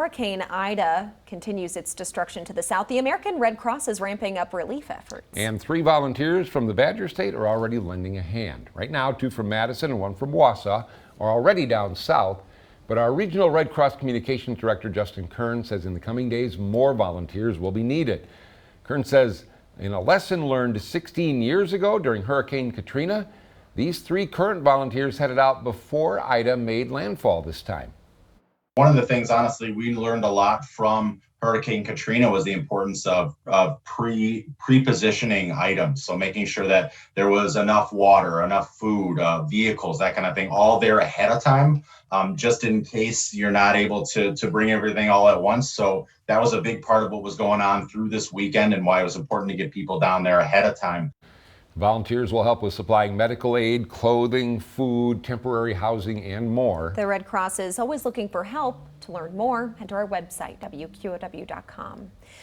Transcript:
Hurricane Ida continues its destruction to the south, the American Red Cross is ramping up relief efforts. And 3 volunteers from the Badger State are already lending a hand. Right now, 2 from Madison and 1 from Wausau are already down south. But our Regional Red Cross Communications Director, Justin Kern, says in the coming days, more volunteers will be needed. Kern says in a lesson learned 16 years ago during Hurricane Katrina, these 3 current volunteers headed out before Ida made landfall this time. One of the things, honestly, we learned a lot from Hurricane Katrina was the importance of pre-positioning items. So making sure that there was enough water, enough food, vehicles, that kind of thing, all there ahead of time, just in case you're not able to bring everything all at once. So that was a big part of what was going on through this weekend and why it was important to get people down there ahead of time. Volunteers will help with supplying medical aid, clothing, food, temporary housing, and more. The Red Cross is always looking for help. To learn more, head to our website, WQOW.com.